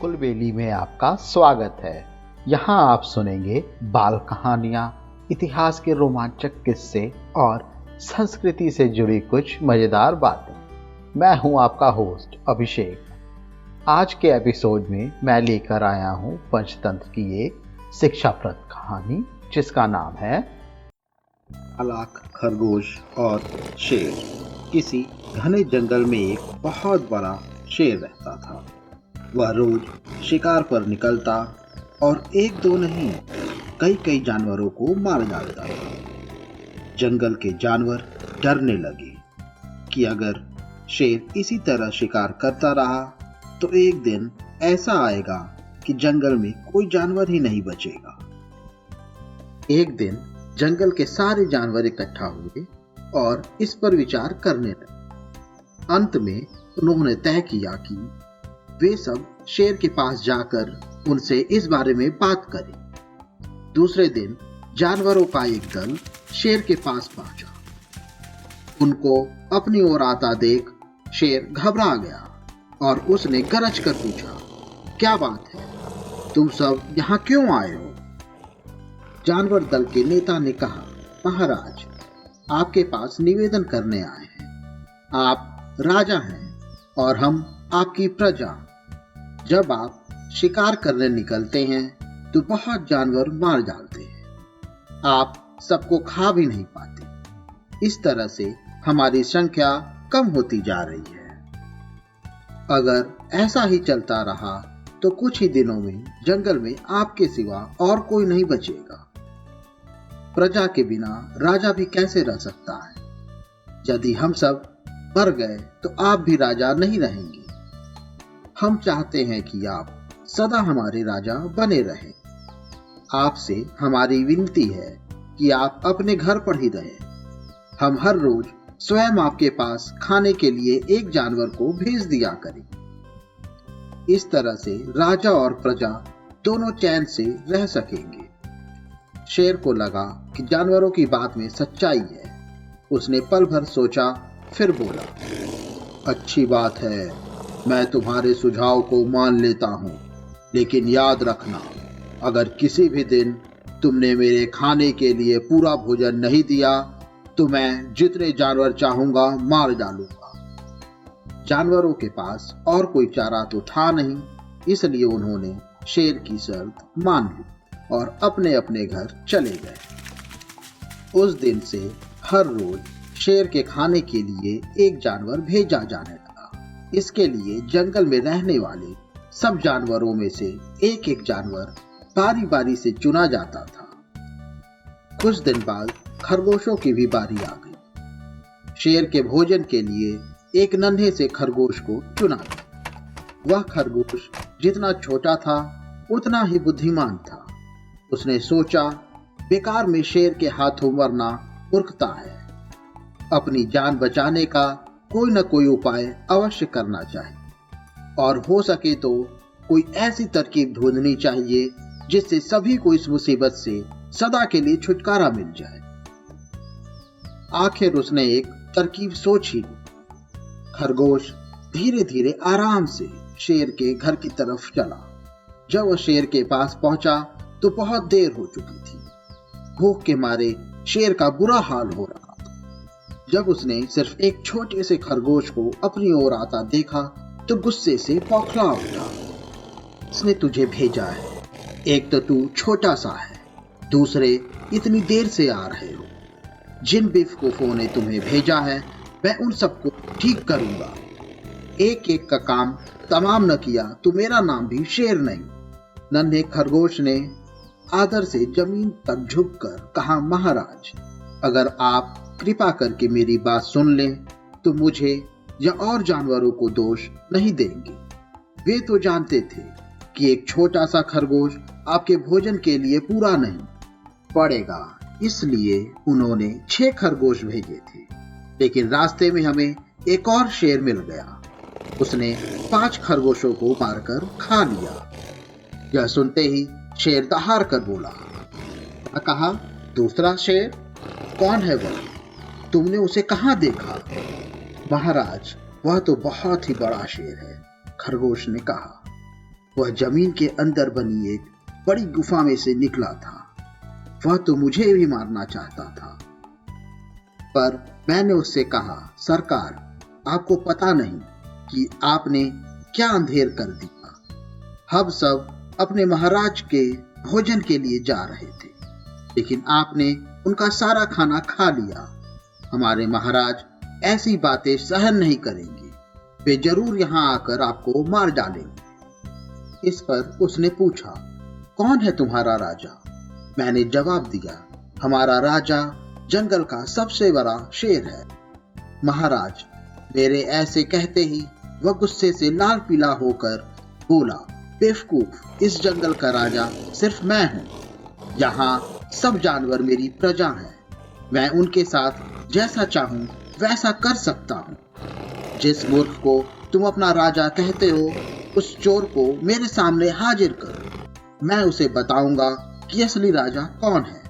कुलबेली में आपका स्वागत है। यहाँ आप सुनेंगे बाल कहानियाँ, इतिहास के रोमांचक किस्से और संस्कृति से जुड़ी कुछ मजेदार बातें। मैं हूँ आपका होस्ट अभिषेक। आज के एपिसोड में मैं लेकर आया हूँ पंचतंत्र की एक शिक्षाप्रद कहानी जिसका नाम है चालाक खरगोश और शेर। किसी घने जंगल में एक बहुत बड़ा शेर रहता था। वह रोज शिकार पर निकलता और एक दो नहीं कई कई जानवरों को मार डालता था। जंगल के जानवर डरने लगे कि अगर शेर इसी तरह शिकार करता रहा तो एक दिन ऐसा आएगा कि जंगल में कोई जानवर ही नहीं बचेगा। एक दिन जंगल के सारे जानवर इकट्ठा हुए और इस पर विचार करने लगे। अंत में उन्होंने तय किया कि वे सब शेर के पास जाकर उनसे इस बारे में बात करें। दूसरे दिन जानवरों का एक दल शेर के पास पहुंचा। उनको अपनी ओर आता देख शेर घबरा गया और उसने गरज कर पूछा, क्या बात है, तुम सब यहाँ क्यों आए हो? जानवर दल के नेता ने कहा, महाराज, आपके पास निवेदन करने आए हैं। आप राजा हैं और हम आपकी प्रजा। जब आप शिकार करने निकलते हैं तो बहुत जानवर मार डालते हैं। आप सबको खा भी नहीं पाते। इस तरह से हमारी संख्या कम होती जा रही है। अगर ऐसा ही चलता रहा तो कुछ ही दिनों में जंगल में आपके सिवा और कोई नहीं बचेगा। प्रजा के बिना राजा भी कैसे रह सकता है? यदि हम सब मर गए तो आप भी राजा नहीं रहेंगे। हम चाहते हैं कि आप सदा हमारे राजा बने रहें। आपसे हमारी विनती है कि आप अपने घर पर ही रहें। हम हर रोज स्वयं आपके पास खाने के लिए एक जानवर को भेज दिया करें। इस तरह से राजा और प्रजा दोनों चैन से रह सकेंगे। शेर को लगा कि जानवरों की बात में सच्चाई है। उसने पल भर सोचा, फिर बोला, अच्छी बात है, मैं तुम्हारे सुझाव को मान लेता हूँ, लेकिन याद रखना, अगर किसी भी दिन तुमने मेरे खाने के लिए पूरा भोजन नहीं दिया तो मैं जितने जानवर चाहूंगा मार डालूंगा। जानवरों के पास और कोई चारा तो था नहीं, इसलिए उन्होंने शेर की शर्त मान ली और अपने अपने घर चले गए। उस दिन से हर रोज शेर के खाने के लिए एक जानवर भेजा जाने लगा। इसके लिए जंगल में रहने वाले सब जानवरों में से एक एक जानवर बारी बारी से चुना जाता था। कुछ दिन बाद खरगोशों की भी बारी आ गई। शेर के भोजन के लिए एक नन्हे से खरगोश को चुना गया। वह खरगोश जितना छोटा था उतना ही बुद्धिमान था। उसने सोचा, बेकार में शेर के हाथों मरना मूर्खता है। अपनी जान बचाने का कोई न कोई उपाय अवश्य करना चाहिए और हो सके तो कोई ऐसी तरकीब ढूंढनी चाहिए जिससे सभी को इस मुसीबत से सदा के लिए छुटकारा मिल जाए। आखिर उसने एक तरकीब सोची। खरगोश धीरे धीरे आराम से शेर के घर की तरफ चला। जब वह शेर के पास पहुंचा तो बहुत देर हो चुकी थी। भूख के मारे शेर का बुरा हाल हो रहा था। जब उसने सिर्फ एक छोटे से खरगोश को अपनी ओर आता देखा तो गुस्से से बौखला उठा। उसने तुझे भेजा है, एक तो तू छोटा सा है, दूसरे इतनी देर से आ रहे हो। जिन बेवकूफों ने तुम्हें भेजा है मैं उन सबको ठीक करूंगा। एक एक का काम तमाम न किया तो मेरा नाम भी शेर नहीं। नन्हे खरगोश ने आदर से जमीन तक झुककर कहा, महाराज, अगर आप कृपा करके मेरी बात सुन लें तो मुझे या और जानवरों को दोष नहीं देंगे। वे तो जानते थे कि एक छोटा सा खरगोश आपके भोजन के लिए पूरा नहीं पड़ेगा, इसलिए उन्होंने 6 खरगोश भेजे थे। लेकिन रास्ते में हमें एक और शेर मिल गया। उसने 5 खरगोशों को मारकर खा लिया। यह सुनते ही शेर दहाड़ कर बोला, कहा, दूसरा शेर कौन है वह? तुमने उसे कहाँ देखा? महाराज, वह तो बहुत ही बड़ा शेर है, खरगोश ने कहा। वह जमीन के अंदर बनी एक बड़ी गुफा में से निकला था। वह तो मुझे भी मारना चाहता था, पर मैंने उससे कहा, सरकार, आपको पता नहीं कि आपने क्या अंधेर कर दिया। हम सब अपने महाराज के भोजन के लिए जा रहे थे, लेकिन आपने उनका सारा खाना खा लिया। हमारे महाराज ऐसी बातें सहन नहीं करेंगे, वे जरूर यहाँ आकर आपको मार डालेंगे। इस पर उसने पूछा, कौन है तुम्हारा राजा? मैंने जवाब दिया, हमारा राजा जंगल का सबसे बड़ा शेर है। महाराज मेरे ऐसे कहते ही वह गुस्से से लाल पीला होकर बोला, बेवकूफ, इस जंगल का राजा सिर्फ मैं हूँ। यहाँ सब जानवर मेरी प्रजा हैं। मैं उनके साथ जैसा चाहूँ वैसा कर सकता हूँ। जिस मूर्ख को तुम अपना राजा कहते हो, उस चोर को मेरे सामने हाजिर करो। मैं उसे बताऊंगा कि असली राजा कौन है।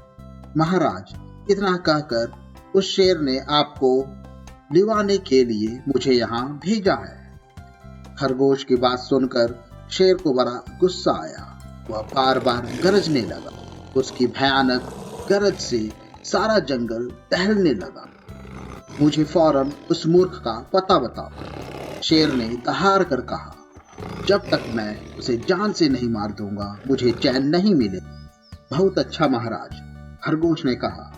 महाराज, इतना कहकर उस शेर ने आपको लिवाने के लिए मुझे यहाँ भेजा है। खरगोश की बात सुनकर शेर को बड़ा गुस्सा आया। वह बार बार गरजने लगा। उसकी भयानक गरज से सारा जंगल टहलने लगा। मुझे फौरन उस मूर्ख का पता बताओ, शेर ने दहाड़ कर कहा। जब तक मैं उसे जान से नहीं मार दूंगा, मुझे चैन नहीं मिले। बहुत अच्छा महाराज, खरगोश ने कहा,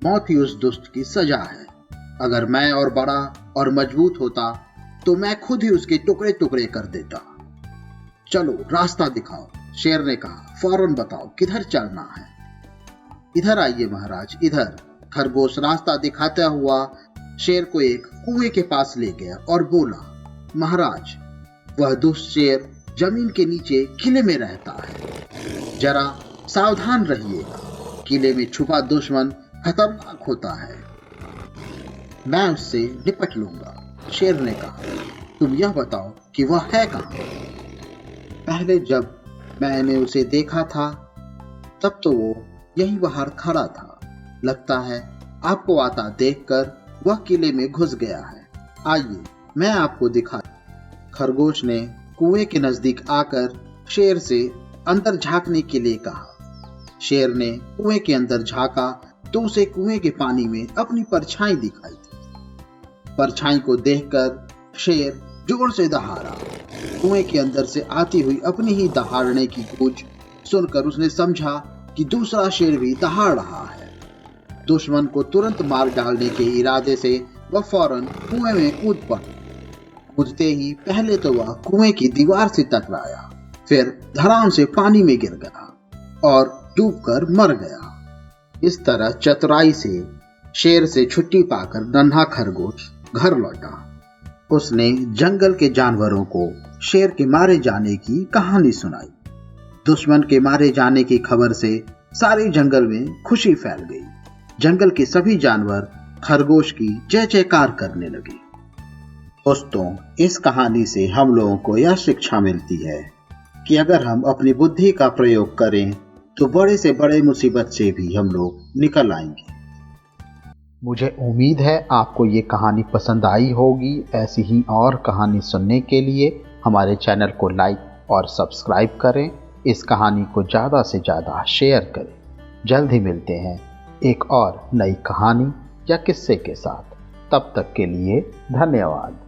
मौत ही उस दुष्ट की सजा है। अगर मैं और बड़ा और मजबूत होता तो मैं खुद ही उसके टुकड़े टुकड़े कर देता। चलो रास्ता दिखाओ, शेर ने कहा। फौरन बताओ किधर चलना है। इधर आइए महाराज, इधर। खरगोश रास्ता दिखाता हुआ शेर को एक कुएं के पास ले गया और बोला, महाराज, वह दुष्ट शेर जमीन के नीचे किले में रहता है। जरा सावधान रहिएगा। किले में छुपा दुश्मन खतरनाक होता है। मैं उससे निपट लूंगा। शेर ने कहा, तुम यह बताओ कि वह है कहाँ? पहले जब मैंने उसे देखा था तब तो वो यहीं बाहर खड़ा था। लगता है आपको आता देखकर वह किले में घुस गया है। आइए मैं आपको दिखा। खरगोश ने कुएं के नजदीक आकर शेर से अंदर झांकने के लिए कहा। शेर ने कुएं के अंदर झांका तो उसे कुएं के पानी में अपनी परछाई दिखाई दी। परछाई को देखकर शेर जोर से दहाड़ा। कुएं के अंदर से आती हुई अपनी ही दहाड़ने की गूंज सुनकर उसने समझा कि दूसरा शेर भी दहाड़ रहा है। दुश्मन को तुरंत मार डालने के इरादे से वह फौरन कुएं में कूद पड़ा। कूदते ही पहले तो वह कुएं की दीवार से टकराया, फिर धड़ाम से पानी में गिर गया और डूबकर मर गया। इस तरह चतुराई से शेर से छुट्टी पाकर नन्हा खरगोश घर लौटा। उसने जंगल के जानवरों को शेर के मारे जाने की कहानी सुनाई। दुश्मन के मारे जाने की खबर से सारे जंगल में खुशी फैल गई। जंगल के सभी जानवर खरगोश की जय जयकार करने लगे। दोस्तों, इस कहानी से हम लोगों को यह शिक्षा मिलती है कि अगर हम अपनी बुद्धि का प्रयोग करें तो बड़े से बड़े मुसीबत से भी हम लोग निकल आएंगे। मुझे उम्मीद है आपको ये कहानी पसंद आई होगी। ऐसी ही और कहानी सुनने के लिए हमारे चैनल को लाइक और सब्सक्राइब करें। इस कहानी को ज़्यादा से ज़्यादा शेयर करें। जल्द ही मिलते हैं एक और नई कहानी या किस्से के साथ। तब तक के लिए धन्यवाद।